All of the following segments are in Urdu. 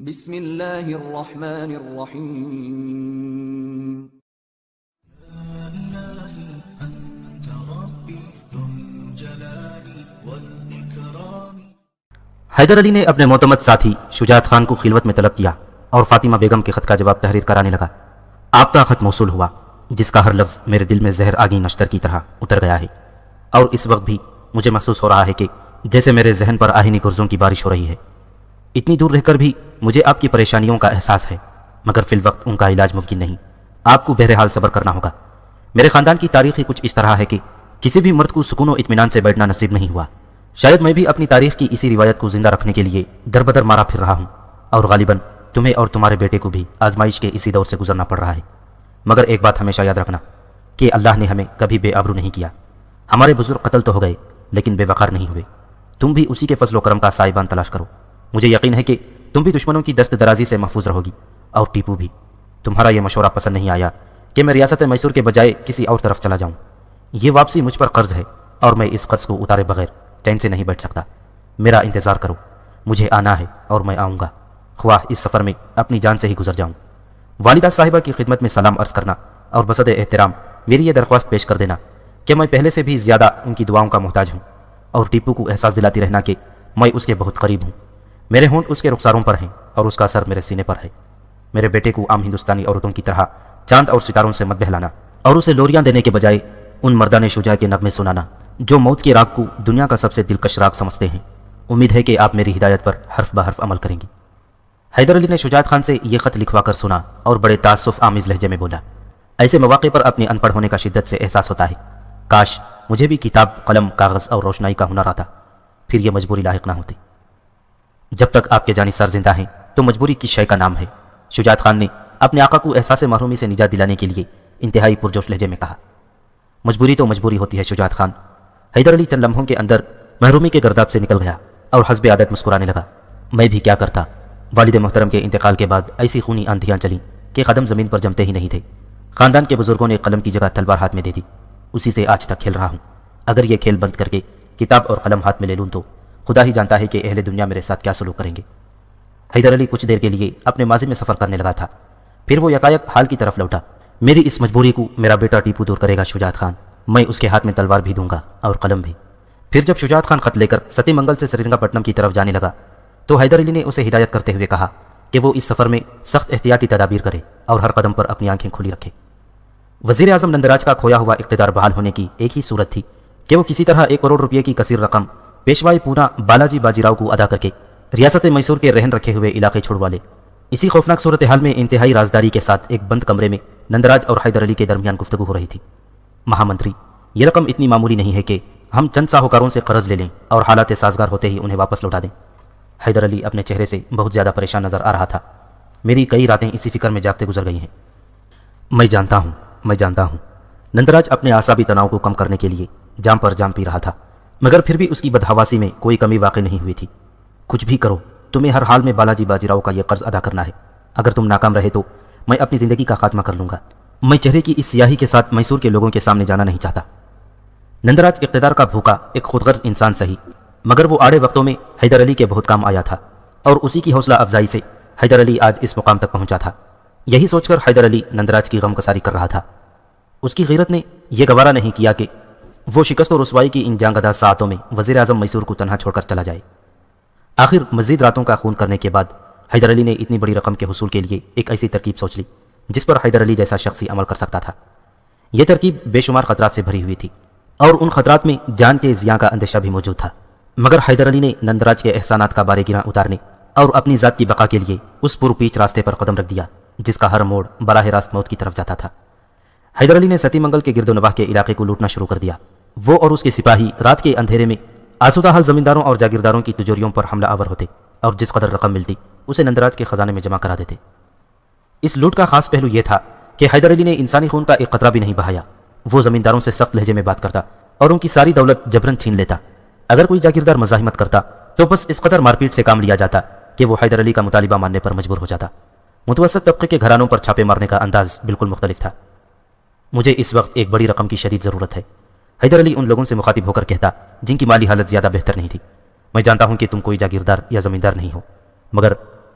بسم اللہ الرحمن الرحیم حیدر علی نے اپنے معتمد ساتھی شجاعت خان کو خلوت میں طلب کیا اور فاطمہ بیگم کے خط کا جواب تحریر کرانے لگا۔ آپ کا خط موصول ہوا جس کا ہر لفظ میرے دل میں زہر آگی نشتر کی طرح اتر گیا ہے، اور اس وقت بھی مجھے محسوس ہو رہا ہے کہ جیسے میرے ذہن پر آہنی گرزوں کی بارش ہو رہی ہے۔ اتنی دور رہ کر بھی مجھے آپ کی پریشانیوں کا احساس ہے، مگر فی الوقت ان کا علاج ممکن نہیں۔ آپ کو بہرحال صبر کرنا ہوگا۔ میرے خاندان کی تاریخ ہی کچھ اس طرح ہے کہ کسی بھی مرد کو سکون و اطمینان سے بیٹھنا نصیب نہیں ہوا۔ شاید میں بھی اپنی تاریخ کی اسی روایت کو زندہ رکھنے کے لیے در بدر مارا پھر رہا ہوں، اور غالباً تمہیں اور تمہارے بیٹے کو بھی آزمائش کے اسی دور سے گزرنا پڑ رہا ہے۔ مگر ایک بات ہمیشہ یاد رکھنا کہ اللہ نے ہمیں کبھی بے آبرو نہیں کیا۔ ہمارے بزرگ قتل تو ہو گئے لیکن بے وقار نہیں ہوئے۔ تم بھی اسی کے فضل و کرم کا سائبان تلاش کرو۔ مجھے یقین ہے کہ تم بھی دشمنوں کی دست درازی سے محفوظ رہو گی، اور ٹیپو بھی۔ تمہارا یہ مشورہ پسند نہیں آیا کہ میں ریاست میسور کے بجائے کسی اور طرف چلا جاؤں۔ یہ واپسی مجھ پر قرض ہے اور میں اس قرض کو اتارے بغیر چین سے نہیں بیٹھ سکتا۔ میرا انتظار کرو، مجھے آنا ہے اور میں آؤں گا، خواہ اس سفر میں اپنی جان سے ہی گزر جاؤں۔ والدہ صاحبہ کی خدمت میں سلام عرض کرنا اور بصد احترام میری یہ درخواست پیش کر دینا کہ میں پہلے سے بھی زیادہ ان کی دعاؤں کا محتاج ہوں، اور ٹیپو کو احساس دلاتی رہنا کہ میں اس کے بہت قریب ہوں۔ میرے ہونٹ اس کے رخساروں پر ہیں اور اس کا سر میرے سینے پر ہے۔ میرے بیٹے کو عام ہندوستانی عورتوں کی طرح چاند اور ستاروں سے مت بہلانا، اور اسے لوریاں دینے کے بجائے ان مردان شجاع کے نغمے سنانا جو موت کی راگ کو دنیا کا سب سے دلکش راگ سمجھتے ہیں۔ امید ہے کہ آپ میری ہدایت پر حرف بحرف عمل کریں گی۔ حیدر علی نے شجاعت خان سے یہ خط لکھوا کر سنا اور بڑے تاسف آمیز لہجے میں بولا۔ ایسے مواقع پر اپنے ان پڑھ ہونے کا شدت سے احساس ہوتا ہے۔ کاش مجھے بھی کتاب، قلم، کاغذ اور روشنائی کا ہنر آتا، پھر یہ مجبوری لاحق نہ ہوتی۔ جب تک آپ کے جانثار زندہ ہیں تو مجبوری کس شے کا نام ہے؟ شجاعت خان نے اپنے آقا کو احساس محرومی سے نجات دلانے کے لیے انتہائی پرجوش لہجے میں کہا۔ مجبوری تو مجبوری ہوتی ہے شجاعت خان۔ حیدر علی چند لمحوں کے اندر محرومی کے گرداب سے نکل گیا اور حسب عادت مسکرانے لگا۔ میں بھی کیا کرتا، والد محترم کے انتقال کے بعد ایسی خونی آندھیاں چلیں کہ قدم زمین پر جمتے ہی نہیں تھے۔ خاندان کے بزرگوں نے قلم کی جگہ تلوار ہاتھ میں دے دی، اسی سے آج تک کھیل رہا ہوں۔ اگر یہ کھیل بند کر کے کتاب اور قلم ہاتھ میں لے لوں تو خدا ہی جانتا ہے کہ اہل دنیا میرے ساتھ کیا سلوک کریں گے۔ حیدر علی کچھ دیر کے لیے اپنے ماضی میں سفر کرنے لگا تھا، پھر وہ یکایک حال کی طرف لوٹا۔ میری اس مجبوری کو میرا بیٹا ٹیپو دور کرے گا شجاعت خان۔ میں اس کے ہاتھ میں تلوار بھی دوں گا اور قلم بھی۔ پھر جب شجاعت خان خط لے کر ستی منگل سے سرینگا پٹنم کی طرف جانے لگا تو حیدر علی نے اسے ہدایت کرتے ہوئے کہا کہ وہ اس سفر میں سخت احتیاطی تدابیر کرے اور ہر قدم پر اپنی آنکھیں کھلی رکھے۔ وزیر اعظم نندراج کا کھویا ہوا اقتدار بحال ہونے کی ایک ہی صورت تھی کہ وہ کسی طرح 1 کروڑ روپے کی کثیر رقم پیشوائی پونا بالاجی باجی راؤ کو ادا کر کے ریاست میسور کے رہن رکھے ہوئے علاقے چھڑوا لے۔ اسی خوفناک صورتحال میں انتہائی رازداری کے ساتھ ایک بند کمرے میں نندراج اور حیدر علی کے درمیان گفتگو ہو رہی تھی۔ مہامنتری، یہ رقم اتنی معمولی نہیں ہے کہ ہم چند ساہوکاروں سے قرض لے لیں اور حالات سازگار ہوتے ہی انہیں واپس لوٹا دیں۔ حیدر علی اپنے چہرے سے بہت زیادہ پریشان نظر آ رہا تھا۔ میری کئی راتیں اسی فکر میں جاگتے گزر گئی ہیں۔ میں جانتا ہوں۔ نندراج اپنے اعصابی تناؤ کو کم کرنے کے لیے جام پر جام پی رہا تھا، مگر پھر بھی اس کی بدحواسی میں کوئی کمی واقع نہیں ہوئی تھی۔ کچھ بھی کرو، تمہیں ہر حال میں بالاجی باجی راؤ کا یہ قرض ادا کرنا ہے۔ اگر تم ناکام رہے تو میں اپنی زندگی کا خاتمہ کر لوں گا۔ میں چہرے کی اس سیاہی کے ساتھ میسور کے لوگوں کے سامنے جانا نہیں چاہتا۔ نندراج اقتدار کا بھوکا ایک خود غرض انسان سہی، مگر وہ آڑے وقتوں میں حیدر علی کے بہت کام آیا تھا، اور اسی کی حوصلہ افزائی سے حیدر علی آج اس مقام تک پہنچا تھا۔ یہی سوچ کر حیدر علی نندراج کی غم گساری کر رہا تھا۔ اس کی غیرت نے یہ گوارا نہیں کیا کہ وہ شکست و رسوائی کی ان جانگدہ ساعتوں میں وزیر اعظم میسور کو تنہا چھوڑ کر چلا جائے۔ آخر مزید راتوں کا خون کرنے کے بعد حیدر علی نے اتنی بڑی رقم کے حصول کے لیے ایک ایسی ترکیب سوچ لی جس پر حیدر علی جیسا شخص ہی عمل کر سکتا تھا۔ یہ ترکیب بے شمار خطرات سے بھری ہوئی تھی، اور ان خطرات میں جان کے زیاں کا اندیشہ بھی موجود تھا، مگر حیدر علی نے نندراج کے احسانات کا بارے گراں اتارنے اور اپنی ذات کی بقا کے لیے اس پرپیچ راستے پر قدم رکھ دیا جس کا ہر موڑ براہ راست موت کی طرف جاتا تھا۔ حیدر علی نے ستی منگل کے گرد و نواح کے علاقے کو لوٹنا شروع کر دیا۔ وہ اور اس کے سپاہی رات کے اندھیرے میں آسودہ حال زمینداروں اور جاگیرداروں کی تجوریوں پر حملہ آور ہوتے اور جس قدر رقم ملتی اسے نندراج کے خزانے میں جمع کرا دیتے۔ اس لوٹ کا خاص پہلو یہ تھا کہ حیدر علی نے انسانی خون کا ایک قطرہ بھی نہیں بہایا۔ وہ زمینداروں سے سخت لہجے میں بات کرتا اور ان کی ساری دولت جبرن چھین لیتا۔ اگر کوئی جاگیردار مزاحمت کرتا تو بس اس قدر مار پیٹ سے کام لیا جاتا کہ وہ حیدر علی کا مطالبہ ماننے پر مجبور ہو جاتا۔ متوسط طبقے کے گھرانوں پر چھاپے مارنے کا انداز بالکل مختلف تھا۔ مجھے اس وقت ایک بڑی رقم کی شدید ضرورت ہے، حیدر علی ان لوگوں سے مخاطب ہو کر کہتا جن کی مالی حالت زیادہ بہتر نہیں تھی۔ میں جانتا ہوں کہ تم کوئی جاگیردار یا زمیندار نہیں ہو، مگر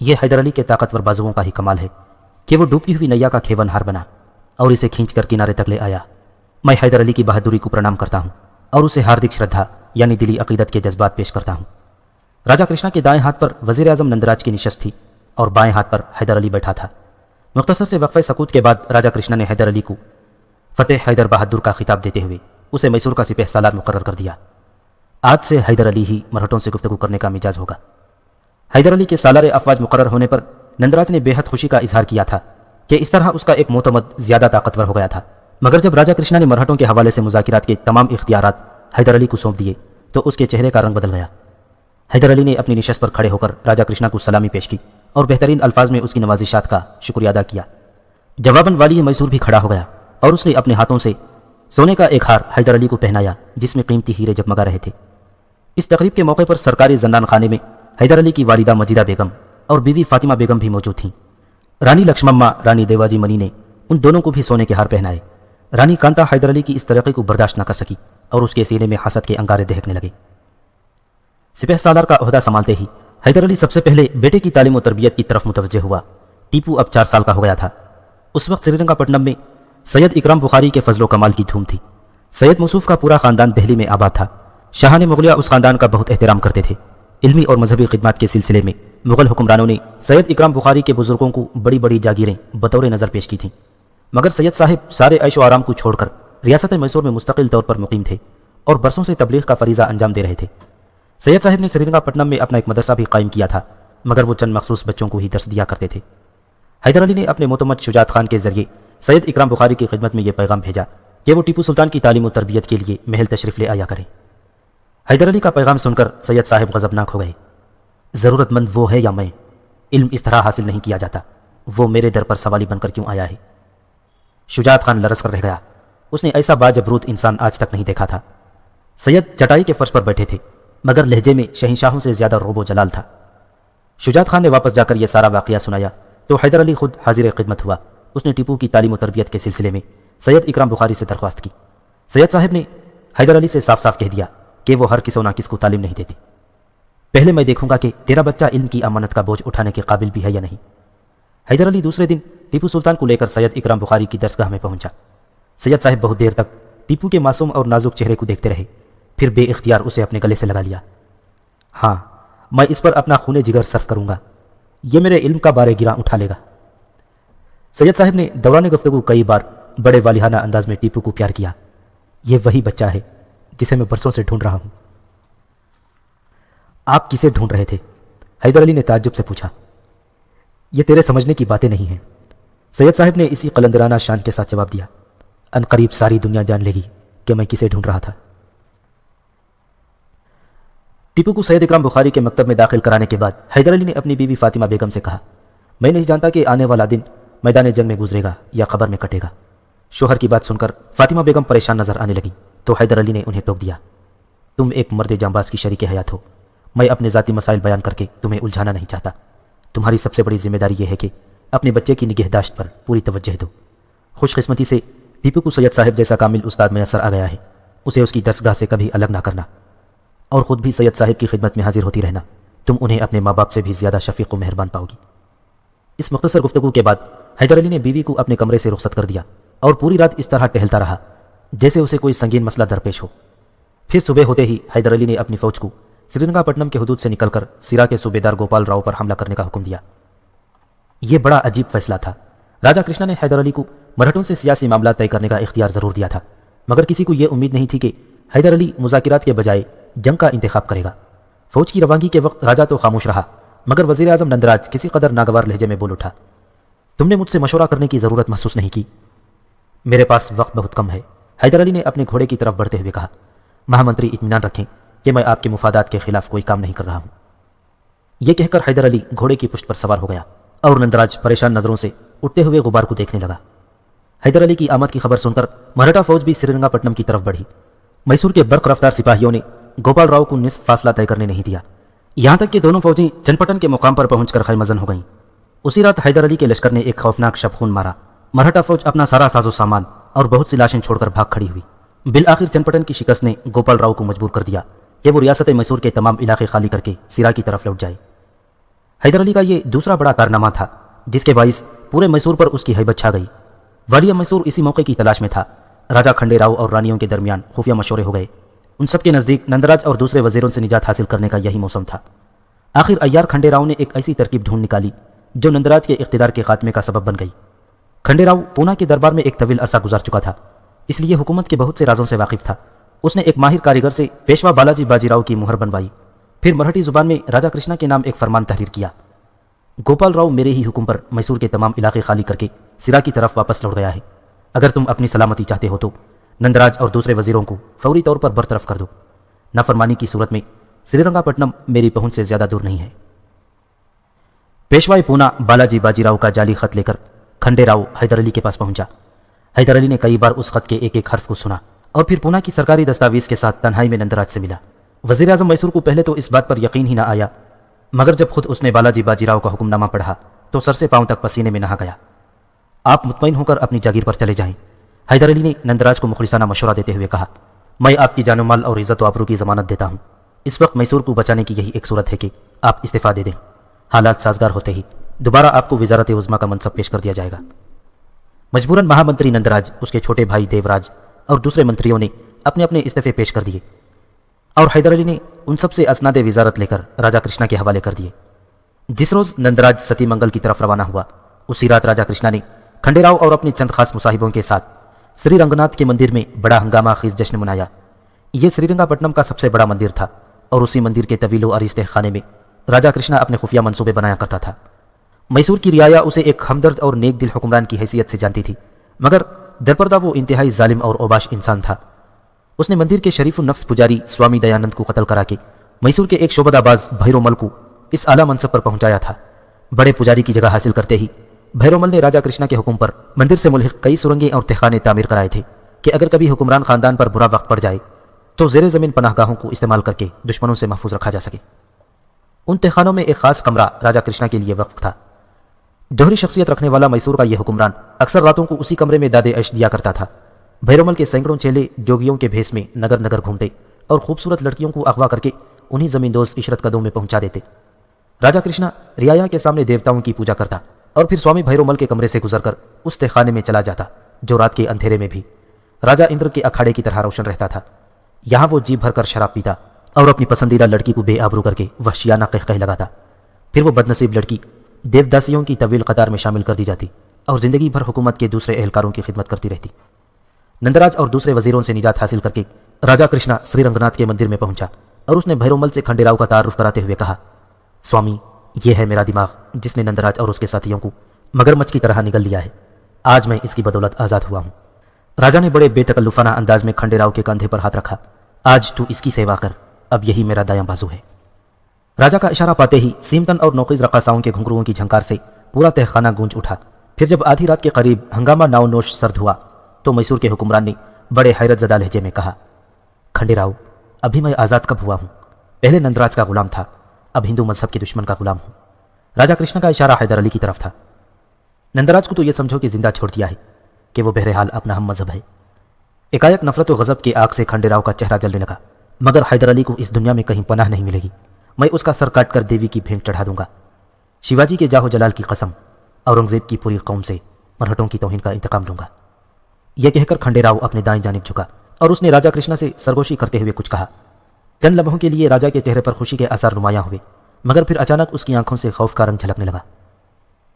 یہ حیدر علی کے طاقتور بازوؤں کا ہی کمال ہے کہ وہ ڈوبتی ہوئی نیا کا کھیون ہار بنا اور اسے کھینچ کر کنارے تک لے آیا۔ میں حیدر علی کی بہادری کو پرنام کرتا ہوں اور اسے ہاردک شردھا یعنی دلی عقیدت کے جذبات پیش کرتا ہوں۔ راجا کرشنا کے دائیں ہاتھ پر وزیر اعظم نندراج کی نشست تھی اور بائیں ہاتھ پر حیدر علی بیٹھا تھا۔ مختصر سے وقفہ سکوت کے بعد راجا کرشنا نے حیدر علی کو فتح حیدر بہادر کا خطاب دیتے ہوئے اسے میسور کا سپہ سالار مقرر کر دیا۔ آج سے حیدر علی ہی مرہٹوں سے گفتگو کرنے کا مزاج ہوگا۔ حیدر علی کے سالار افواج مقرر ہونے پر نندراج نے بے حد خوشی کا اظہار کیا تھا کہ اس طرح اس کا ایک معتمد زیادہ طاقتور ہو گیا تھا، مگر جب راجا کرشنا نے مرہٹوں کے حوالے سے مذاکرات کے تمام اختیارات حیدر علی کو سونپ دیے تو اس کے چہرے کا رنگ بدل گیا۔ حیدر علی نے اپنی نشست پر کھڑے ہو کر راجا کرشنا کو سلامی پیش کی اور بہترین الفاظ میں اس کی نوازشات کا شکریہ ادا کیا۔ جواباً والی میسور بھی کھڑا ہو گیا اور اس نے اپنے ہاتھوں سے سونے کا ایک ہار حیدر علی کو پہنایا جس میں قیمتی ہیرے جگمگا رہے تھے۔ اس تقریب کے موقع پر سرکاری زندان خانے میں حیدر علی کی والدہ مجیدہ بیگم اور بیوی فاطمہ بیگم بھی موجود تھیں۔ رانی لکشمما رانی دیواجی منی نے ان دونوں کو بھی سونے کے ہار پہنائے۔ رانی کانتا حیدر علی کی اس ترقی کو برداشت نہ کر سکی اور اس کے سینے میں حسد کے انگارے دہکنے لگے۔ سپہ سالار کا عہدہ سنبھالتے ہی حیدر علی سب سے پہلے بیٹے کی تعلیم و تربیت کی طرف متوجہ ہوا۔ ٹیپو اب 4 سال کا ہو گیا تھا۔ اس وقت سری رنگا پٹنم میں سید اکرام بخاری کے فضل و کمال کی دھوم تھی۔ سید موصوف کا پورا خاندان دہلی میں آباد تھا۔ شاہان مغلیہ اس خاندان کا بہت احترام کرتے تھے۔ علمی اور مذہبی خدمات کے سلسلے میں مغل حکمرانوں نے سید اکرام بخاری کے بزرگوں کو بڑی بڑی جاگیریں بطور نظر پیش کی تھیں، مگر سید صاحب سارے عیش و آرام کو چھوڑ کر ریاست میسور میں مستقل طور پر مقیم تھے اور برسوں سے تبلیغ کا فریضہ انجام دے رہے تھے۔ سید صاحب نے سری رنگا پٹنم میں اپنا ایک مدرسہ بھی قائم کیا تھا، مگر وہ چند مخصوص بچوں کو ہی درس دیا کرتے تھے۔ حیدر علی نے اپنے معتمد شجاعت خان کے ذریعے سید اکرام بخاری کی خدمت میں یہ پیغام بھیجا کہ وہ ٹیپو سلطان کی تعلیم و تربیت کے لیے محل تشریف لے آیا کریں۔ حیدر علی کا پیغام سن کر سید صاحب غضبناک ہو گئے۔ ضرورت مند وہ ہے یا میں؟ علم اس طرح حاصل نہیں کیا جاتا، وہ میرے در پر سوالی بن کر کیوں آیا ہے؟ شجاعت خان لرز کر رہ گیا۔ اس نے ایسا باجبروت انسان آج تک نہیں دیکھا تھا۔ سید چٹائی کے فرش پر بیٹھے تھے، مگر لہجے میں شہنشاہوں سے زیادہ روب و جلال تھا۔ شجاعت خان نے واپس جا کر یہ سارا واقعہ سنایا تو حیدر علی خود حاضر خدمت ہوا۔ اس نے ٹیپو کی تعلیم و تربیت کے سلسلے میں سید اکرام بخاری سے درخواست کی۔ سید صاحب نے حیدر علی سے صاف صاف کہہ دیا کہ وہ ہر کس و ناکس کو تعلیم نہیں دیتے۔ پہلے میں دیکھوں گا کہ تیرا بچہ علم کی امانت کا بوجھ اٹھانے کے قابل بھی ہے یا نہیں۔ حیدر علی دوسرے دن ٹیپو سلطان کو لے کر سید اکرام بخاری کی درسگاہ میں پہنچا۔ سید صاحب بہت دیر تک ٹیپو کے معصوم اور نازک چہرے کو دیکھتے رہے، پھر بے اختیار اسے اپنے گلے سے لگا لیا۔ ہاں، میں اس پر اپنا خون جگر صرف کروں گا، یہ میرے علم کا بارے گراں اٹھا لے گا۔ سید صاحب نے دوران گفتگو کئی بار بڑے والہانہ انداز میں ٹیپو کو پیار کیا۔ یہ وہی بچہ ہے جسے میں برسوں سے ڈھونڈ رہا ہوں۔ آپ کسے ڈھونڈ رہے تھے؟ حیدر علی نے تعجب سے پوچھا۔ یہ تیرے سمجھنے کی باتیں نہیں ہیں، سید صاحب نے اسی قلندرانہ شان کے ساتھ جواب دیا۔ ان قریب ساری دنیا جان لے گی کہ میں کسے ڈھونڈ رہا تھا۔ ٹیپو کو سید اکرام بخاری کے مکتب میں داخل کرانے کے بعد حیدر علی نے اپنی بیوی فاطمہ بیگم سے کہا، میں نہیں جانتا کہ آنے والا دن میدان جنگ میں گزرے گا یا قبر میں کٹے گا۔ شوہر کی بات سن کر فاطمہ بیگم پریشان نظر آنے لگیں تو حیدر علی نے انہیں ٹوک دیا، تم ایک مرد جانباز کی شریک حیات ہو، میں اپنے ذاتی مسائل بیان کر کے تمہیں الجھانا نہیں چاہتا۔ تمہاری سب سے بڑی ذمہ داری یہ ہے کہ اپنے بچے کی نگہداشت پر پوری توجہ دو۔ خوش قسمتی سے ٹیپو کو سید صاحب جیسا کامل استاد میسر آ گیا ہے، اسے اس کی درسگاہ سے کبھی الگ نہ کرنا اور خود بھی سید صاحب کی خدمت میں حاضر ہوتی رہنا۔ تم انہیں اپنے ماں باپ سے بھی زیادہ شفیق و مہربان پاؤ گی۔ اس مختصر گفتگو کے بعد حیدر علی نے بیوی کو اپنے کمرے سے رخصت کر دیا اور پوری رات اس طرح ٹہلتا رہا جیسے اسے کوئی سنگین مسئلہ درپیش ہو۔ پھر صبح ہوتے ہی حیدر علی نے اپنی فوج کو سری رنگا پٹنم کے حدود سے نکل کر سیرا کے صوبیدار گوپال راؤ پر حملہ کرنے کا حکم دیا۔ یہ بڑا عجیب فیصلہ تھا۔ راجا کرشنا نے حیدر علی کو مرہٹوں سے سیاسی معاملات طے کرنے کا اختیار ضرور دیا تھا، مگر کسی کو یہ امید نہیں تھی کہ حیدر علی مذاکرات کے بجائے جنگ کا انتخاب کرے گا۔ فوج کی روانگی کے وقت راجا تو خاموش رہا، مگر وزیر اعظم نندراج کسی قدر ناگوار لہجے میں بول اٹھا، تم نے مجھ سے مشورہ کرنے کی ضرورت محسوس نہیں کی، میرے پاس وقت بہت کم ہے۔ حیدر علی نے اپنے گھوڑے کی طرف بڑھتے ہوئے کہا، مہامنتری اطمینان رکھیں کہ میں آپ کے مفادات کے خلاف کوئی کام نہیں کر رہا ہوں۔ یہ کہہ کر حیدر علی گھوڑے کی پشت پر سوار ہو گیا اور نندراج پریشان نظروں سے اٹھتے ہوئے غبار کو دیکھنے لگا۔ حیدر علی کی آمد کی خبر سن کر مراٹھا فوج بھی سری رنگا پٹنم کی طرف بڑھی۔ میسور کے برق رفتار سپاہیوں نے گوپال راؤ کو نصف فاصلہ طے کرنے نہیں دیا، یہاں تک کہ دونوں فوجیں چنپٹن کے مقام پر پہنچ کر خیمہ زن ہو گئیں۔ اسی رات حیدر علی کے لشکر نے ایک خوفناک شب خون مارا۔ مراٹھا فوج اپنا سارا ساز و سامان اور بہت سی لاشیں چھوڑ کر بھاگ کھڑی ہوئی۔ بالآخر چنپٹن کی شکست نے گوپال راؤ کو مجبور کر دیا کہ وہ ریاست میسور کے تمام علاقے خالی کر کے سیرا کی طرف لوٹ جائے۔ حیدر علی کا یہ دوسرا بڑا کارنامہ تھا جس کے باعث پورے میسور پر اس کی ہیبت چھا گئی۔ والی میسور اسی موقع کی تلاش میں تھا۔ راجا کھنڈے راؤ اور رانیوں کے درمیان خفیہ مشورے ہو گئے۔ ان سب کے نزدیک نندراج اور دوسرے وزیروں سے نجات حاصل کرنے کا یہی موسم تھا۔ آخر ایار کھنڈے راؤ نے ایک ایسی ترکیب ڈھونڈ نکالی جو نندراج کے اقتدار کے خاتمے کا سبب بن گئی۔ کھنڈے راؤ پونا کے دربار میں ایک طویل عرصہ گزار چکا تھا، اس لیے حکومت کے بہت سے رازوں سے واقف تھا۔ اس نے ایک ماہر کاریگر سے پیشوا بالاجی باجی راؤ کی مہر بنوائی، پھر مرہٹی زبان میں راجا کرشنا کے نام ایک فرمان تحریر کیا۔ گوپال راؤ میرے ہی حکم پر میسور کے تمام علاقے خالی کر کے سرا کی طرف واپس لوٹ گیا ہے۔ اگر تم اپنی سلامتی چاہتے ہو تو نندراج اور دوسرے وزیروں کو فوری طور پر برطرف کر دو۔ نافرمانی کی صورت میں سری رنگا پٹنم میری پہنچ سے زیادہ دور نہیں ہے۔ پیشوائے پونا بالاجی باجی راؤ کا جعلی خط لے کر کھنڈے راؤ حیدر علی کے پاس پہنچا۔ حیدر علی نے کئی بار اس خط کے ایک ایک حرف کو سنا اور پھر پونا کی سرکاری دستاویز کے ساتھ تنہائی میں نندراج سے ملا۔ وزیر اعظم میسور کو پہلے تو اس بات پر یقین ہی نہ آیا، مگر جب خود اس نے بالاجی باجی راؤ کا حکم نامہ پڑھا تو سر سے پاؤں تک پسینے میں نہا گیا۔ آپ مطمئن ہو کر اپنی جاگیر پر چلے جائیں، حیدر علی نے نندراج کو مخلصانہ مشورہ دیتے ہوئے کہا۔ میں آپ کی جان و مال اور عزت و آبرو کی ضمانت دیتا ہوں۔ اس وقت میسور کو بچانے کی یہی ایک صورت ہے کہ آپ استعفیٰ دے دیں۔ حالات سازگار ہوتے ہی دوبارہ آپ کو وزارت عظمیٰ کا منصب پیش کر دیا جائے گا۔ مجبوراً مہا منتری نندراج، اس کے چھوٹے بھائی دیوراج اور دوسرے منتریوں نے اپنے اپنے استعفے پیش کر دیے اور حیدر علی نے ان سب سے اسناد وزارت لے کر راجا کرشنا کے حوالے کر دیے۔ جس روز نندراج ستی منگل کی طرف روانہ ہوا، اسی رات راجا کرشنا نے کھنڈے راؤ اور اپنے چند خاص مصاحبوں کے ساتھ سری رنگناتھ کے مندر میں بڑا ہنگامہ خیز جشن منایا۔ یہ سری رنگا پٹنم کا سب سے بڑا مندر تھا اور اسی مندر کے طویل و عریض خانے میں راجا کرشنا اپنے خفیہ منصوبے بنایا کرتا تھا۔ میسور کی رعایا اسے ایک ہمدرد اور نیک دل حکمران کی حیثیت سے جانتی تھی، مگر درپردہ وہ انتہائی ظالم اور اوباش انسان تھا۔ اس نے مندر کے شریف النفس پجاری سوامی دیانند کو قتل کرا کے میسور کے ایک شعبدہ باز بھیرومل کو اس اعلیٰ منصب پر پہنچایا تھا۔ بڑے پجاری کی جگہ حاصل کرتے ہی بھیرومل نے راجا کرشنا کے حکم پر مندر سے ملحق کئی سرنگیں اور تہخانے تعمیر کرائے تھے کہ اگر کبھی حکمران خاندان پر برا وقت پڑ جائے تو زیر زمین پناہ گاہوں کو استعمال کر کے دشمنوں سے محفوظ رکھا جا سکے۔ ان تہخانوں میں ایک خاص کمرہ راجا کرشنا کے لیے وقف تھا۔ دوہری شخصیت رکھنے والا میسور کا یہ حکمران اکثر راتوں کو اسی کمرے میں داد عیش دیا کرتا تھا۔ بھیرومل کے سینکڑوں چیلے جوگیوں کے بھیس میں نگر نگر گھومتے اور خوبصورت لڑکیوں کو اغوا کر کے انہی زمین دوز عشرت قدوں میں پہنچا دیتے۔ راجا کرشنا رعایا کے سامنے دیوتاؤں کی پوجا کرتا اور پھر سوامی بھیرومل کے کمرے سے گزر کر اس تہخانے میں چلا جاتا جو رات کے اندھیرے میں بھی راجا اندر کے اکھاڑے کی طرح روشن رہتا تھا۔ یہاں وہ جی بھر کر شراب پیتا اور اپنی پسندیدہ لڑکی کو بے آبرو کر کے وحشیانہ قہقہ لگاتا۔ پھر وہ بدنصیب لڑکی دیوداسیوں کی طویل قطار میں شامل کر دی جاتی اور زندگی بھر حکومت کے دوسرے اہلکاروں کی خدمت کرتی رہتی۔ نندراج اور دوسرے وزیروں سے نجات حاصل کر کے راجا کرشنا سری رنگناتھ کے مندر میں پہنچا اور اس نے بھیرومل سے کھنڈے راؤ کا تعارف کراتے ہوئے کہا، سوامی، یہ ہے میرا دماغ جس نے نندراج اور اس کے ساتھیوں کو مگرمچھ کی طرح نگل لیا ہے۔ آج میں اس کی بدولت آزاد ہوا ہوں۔ راجا نے بڑے بے تکلفانہ انداز میں کھنڈے راؤ کے کندھے پر ہاتھ رکھا۔ آج تو اس کی سیوا کر، اب یہی میرا دایاں بازو ہے۔ راجا کا اشارہ پاتے ہی سیمتن اور نوخیز رقاصاؤں کے گھنگروؤں کی جھنکار سے پورا تہخانہ گونج اٹھا۔ پھر جب آدھی رات کے قریب ہنگامہ ناؤ نوش سرد ہوا تو میسور کے حکمران نے بڑے حیرت زدہ لہجے میں کہا، کھنڈے راؤ، ابھی میں آزاد کب ہوا ہوں؟ پہلے نندراج کا غلام تھا، اب ہندو مذہب کے دشمن کا غلام ہوں۔ راجا کرشنا کا اشارہ حیدر علی کی طرف تھا۔ نندراج کو تو یہ سمجھو کہ زندہ چھوڑ دیا ہے کہ وہ بہرحال اپنا ہم مذہب ہے۔ ایکایک نفرت و غضب کے آگ سے کھنڈے راؤ کا چہرہ جلنے لگا، مگر حیدر علی کو اس دنیا میں کہیں پناہ نہیں ملے گی۔ میں اس کا سر کاٹ کر دیوی کی بھینٹ چڑھا دوں گا۔ شیواجی کے جاہو جلال کی قسم، اورنگزیب کی پوری قوم سے مرہٹوں کی توہین کا انتقام لوں گا۔ یہ کہہ کر کھنڈے راؤ اپنے دائیں جانب جھکا اور اس نے راجا کرشنا سے سرگوشی کرتے ہوئے کچھ کہا۔ چند لمحوں کے لیے راجا کے چہرے پر خوشی کے آثار نمایاں ہوئے، مگر پھر اچانک اس کی آنکھوں سے خوف کا رنگ جھلکنے لگا۔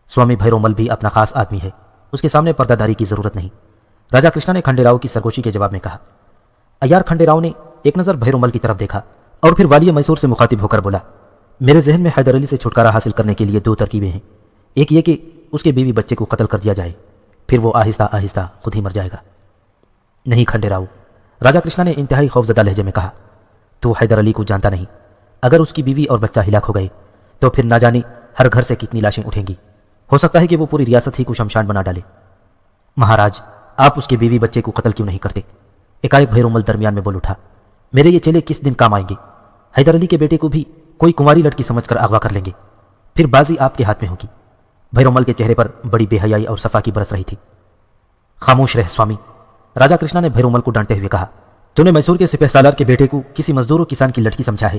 سوامی بھیرومل بھی اپنا خاص آدمی ہے، اس کے سامنے پردہ داری کی ضرورت نہیں، راجا کرشنا نے کھنڈے راؤ کی سرگوشی کے جواب میں کہا۔ ایار کھنڈے راؤ نے ایک نظر بھیرومل کی طرف دیکھا اور پھر والی میسور سے مخاطب ہو کر بولا، میرے ذہن میں حیدر علی سے چھٹکارا حاصل کرنے کے لیے دو ترکیبیں ہیں۔ ایک یہ کہ اس کے بیوی بچے کو قتل کر دیا جائے، پھر وہ آہستہ آہستہ خود ہی مر جائے گا۔ نہیں کھنڈے راؤ، راجا کرشنا نے انتہائی خوفزدہ لہجے میں کہا، تو حیدر علی کو جانتا نہیں، اگر اس کی بیوی اور بچہ ہلاک ہو گئے تو پھر نہ جانے ہر گھر سے کتنی لاشیں اٹھیں گی، ہو سکتا ہے کہ وہ پوری ریاست ہی کو شمشان بنا ڈالے۔ مہاراج، آپ اس کے بیوی بچے کو قتل کیوں نہیں کرتے؟ ایکایک بھیرومل درمیان میں بول اٹھا، میرے یہ چیلے کس دن کام آئیں گے؟ حیدر علی کے بیٹے کو بھی کوئی کنواری لڑکی سمجھ کر اغوا کر لیں گے، پھر بازی آپ کے ہاتھ میں ہوگی۔ بھیرومل کے چہرے پر بڑی بے حیائی اور صفا کی برس رہی تھی۔ خاموش رہ سوامی، راجا کرشنا نے بھیرومل کو ڈانٹتے ہوئے کہا، تو نے میسور کے سپہ سالار کے بیٹے کو کسی مزدور و کسان کی لڑکی سمجھا ہے؟